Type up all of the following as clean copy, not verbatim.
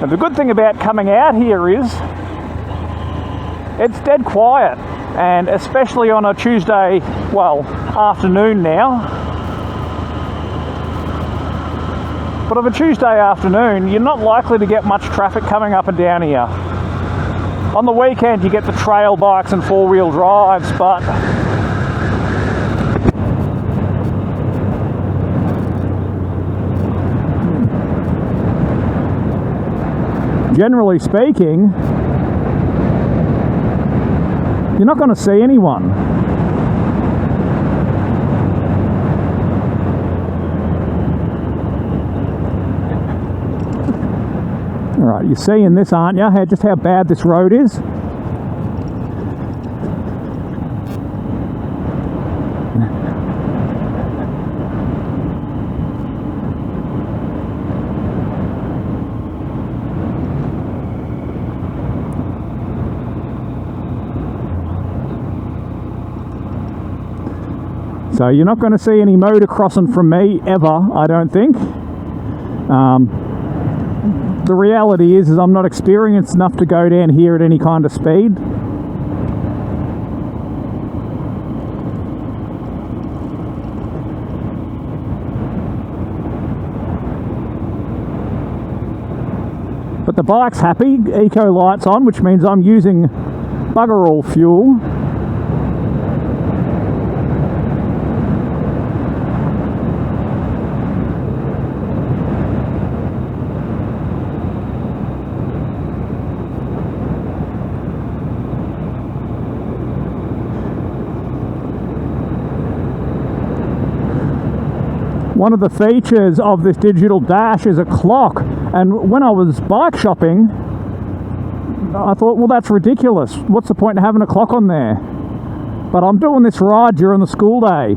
And the good thing about coming out here is it's dead quiet, and especially on a Tuesday, well, afternoon now. But of a Tuesday afternoon, you're not likely to get much traffic coming up and down here. On the weekend, you get the trail bikes and four-wheel drives, but generally speaking, you're not going to see anyone. All right, you're seeing this, aren't you? Just how bad this road is. So you're not going to see any motocrossing from me ever, I don't think. The reality is I'm not experienced enough to go down here at any kind of speed. But the bike's happy, eco lights on, which means I'm using bugger all fuel. One of the features of this digital dash is a clock, and when I was bike shopping, I thought, well, that's ridiculous. What's the point of having a clock on there? But I'm doing this ride during the school day,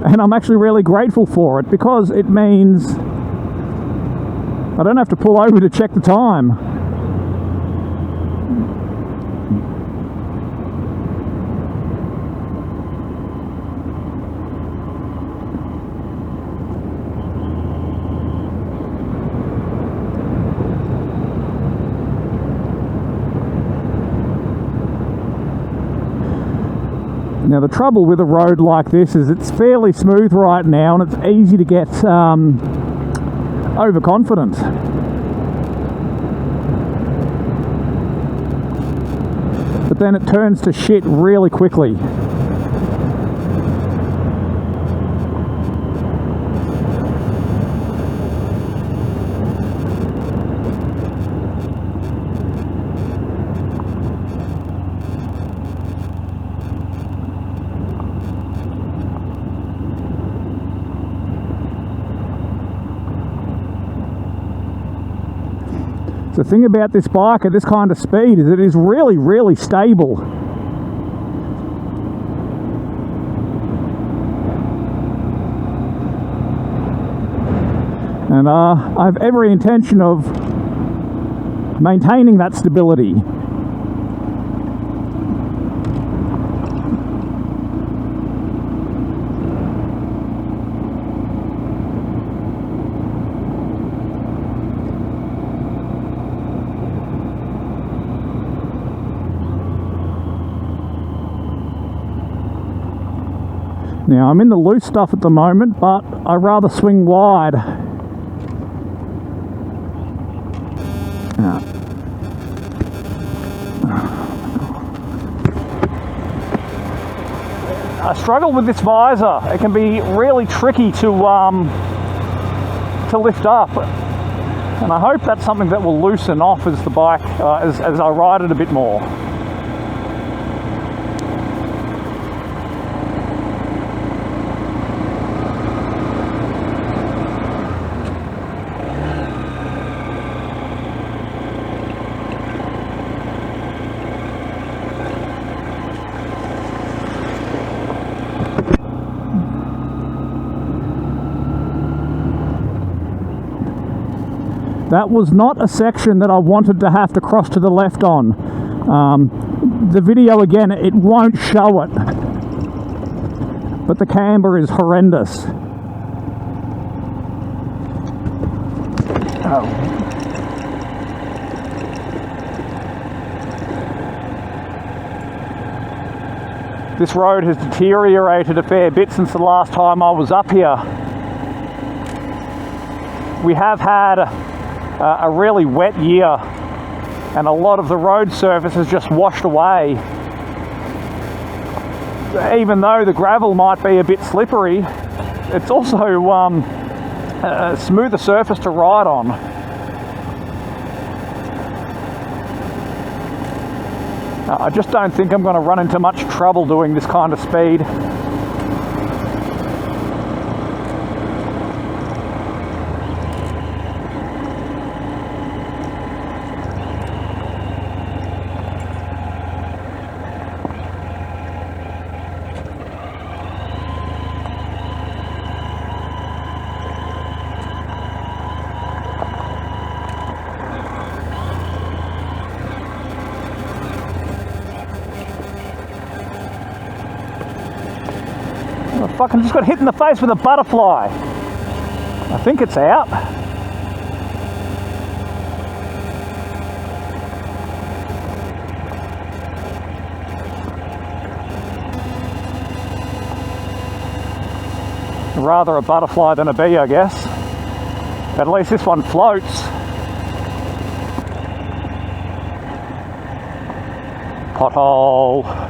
and I'm actually really grateful for it because it means I don't have to pull over to check the time. Now the trouble with a road like this is it's fairly smooth right now, and it's easy to get overconfident. But then it turns to shit really quickly. The thing about this bike at this kind of speed is it is really, really stable. And I have every intention of maintaining that stability. Now I'm in the loose stuff at the moment, but I rather swing wide. I struggle with this visor. It can be really tricky to lift up, and I hope that's something that will loosen off as the bike as I ride it a bit more. That was not a section that I wanted to have to cross to the left on. The video, again, it won't show it, but the camber is horrendous. Oh. This road has deteriorated a fair bit since the last time I was up here. We have had a really wet year, and a lot of the road surface has just washed away. Even though the gravel might be a bit slippery, it's also a smoother surface to ride on. I just don't think I'm going to run into much trouble doing this kind of speed. Fucking just got hit in the face with a butterfly. I think it's out. Rather a butterfly than a bee, I guess. At least this one floats. Pothole.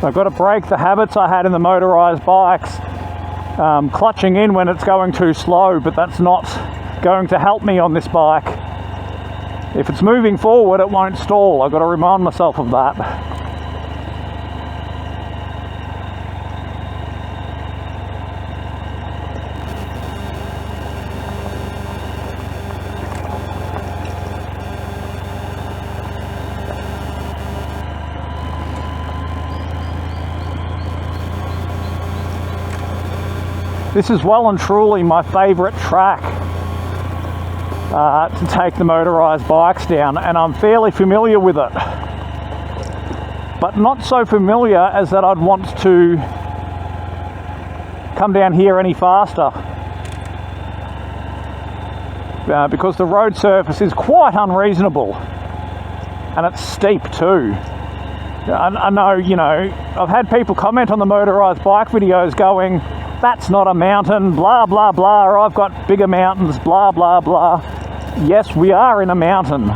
I've got to break the habits I had in the motorised bikes, clutching in when it's going too slow, but that's not going to help me on this bike. If it's moving forward, it won't stall. I've got to remind myself of that. This is well and truly my favourite track to take the motorised bikes down, and I'm fairly familiar with it. But not so familiar as that I'd want to come down here any faster. Because the road surface is quite unreasonable, and it's steep too. I know, you know, I've had people comment on the motorised bike videos going, that's not a mountain, blah, blah, blah, or I've got bigger mountains, blah, blah, blah. Yes, we are in a mountain.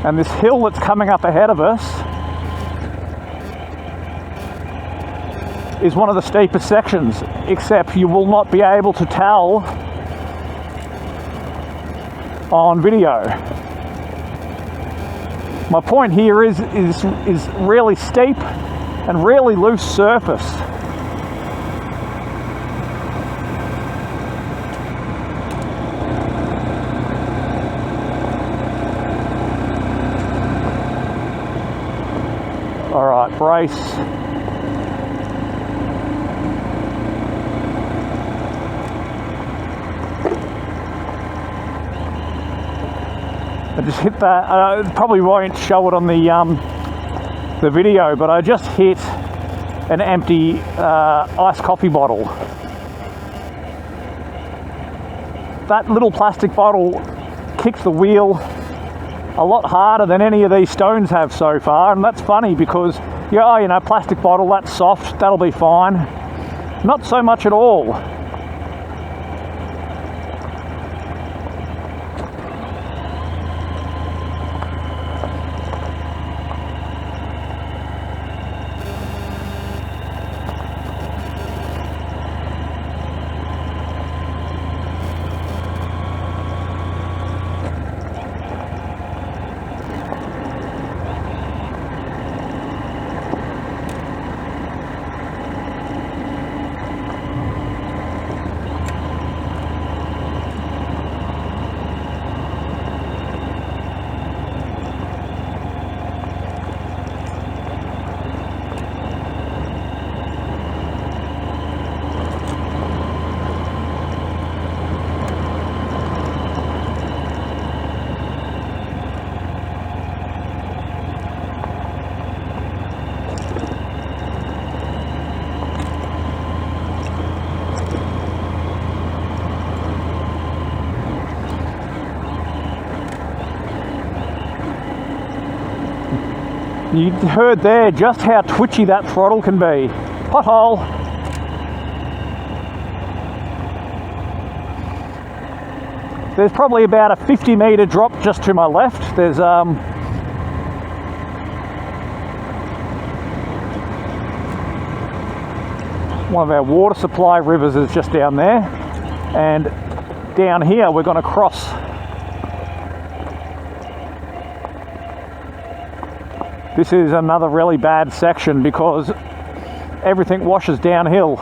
And this hill that's coming up ahead of us is one of the steepest sections, except you will not be able to tell on video. My point here is really steep and really loose surface. All right, brace. I just hit that. Probably won't show it on the video, but I just hit an empty iced coffee bottle. That little plastic bottle kicked the wheel a lot harder than any of these stones have so far, and that's funny because, yeah, you know, plastic bottle, that's soft, that'll be fine. Not so much at all. You heard there just how twitchy that throttle can be. Pothole. There's probably about a 50 metre drop just to my left. There's one of our water supply rivers is just down there, and down here we're going to cross this is another really bad section because everything washes downhill.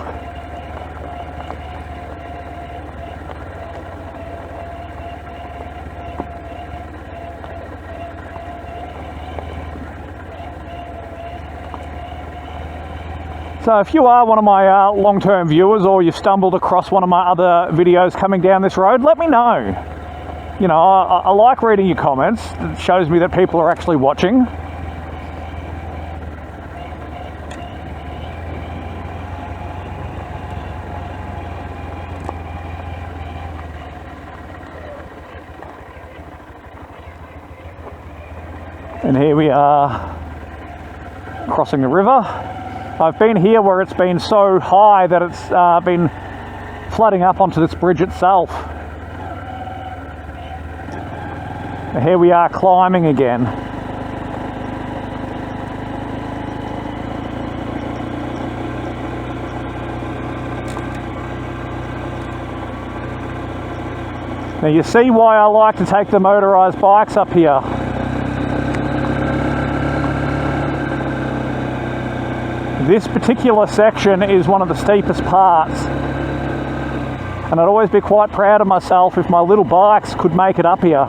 So if you are one of my long-term viewers, or you've stumbled across one of my other videos coming down this road, let me know. You know, I like reading your comments. It shows me that people are actually watching. And here we are crossing the river. I've been here where it's been so high that it's been flooding up onto this bridge itself. And here we are climbing again. Now you see why I like to take the motorised bikes up here. This particular section is one of the steepest parts, and I'd always be quite proud of myself if my little bikes could make it up here.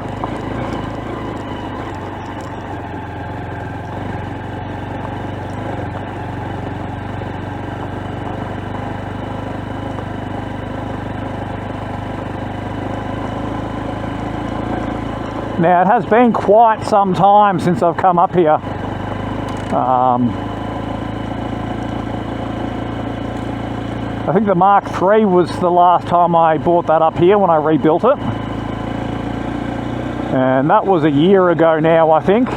Now it has been quite some time since I've come up here. I think the Mark III was the last time I bought that up here when I rebuilt it. And that was a year ago now, I think.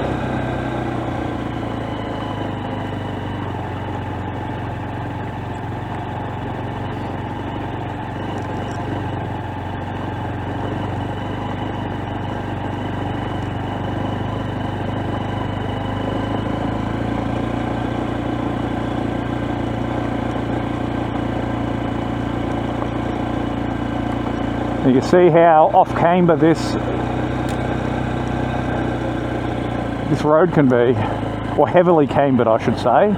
You can see how off camber this road can be, or heavily cambered I should say.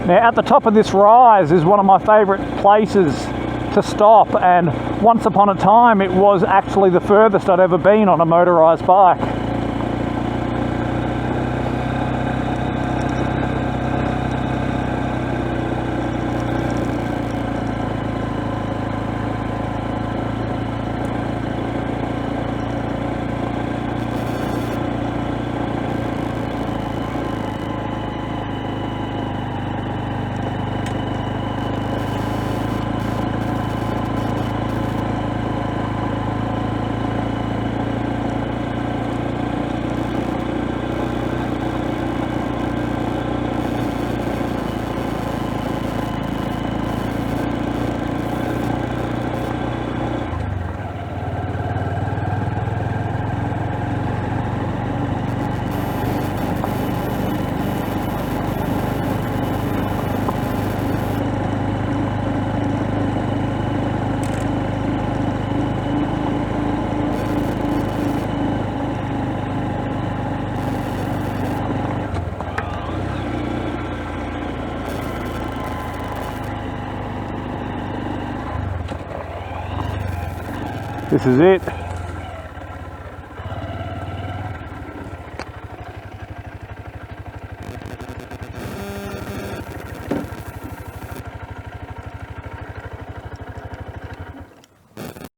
Now at the top of this rise is one of my favourite places to stop, and once upon a time it was actually the furthest I'd ever been on a motorised bike. This is it.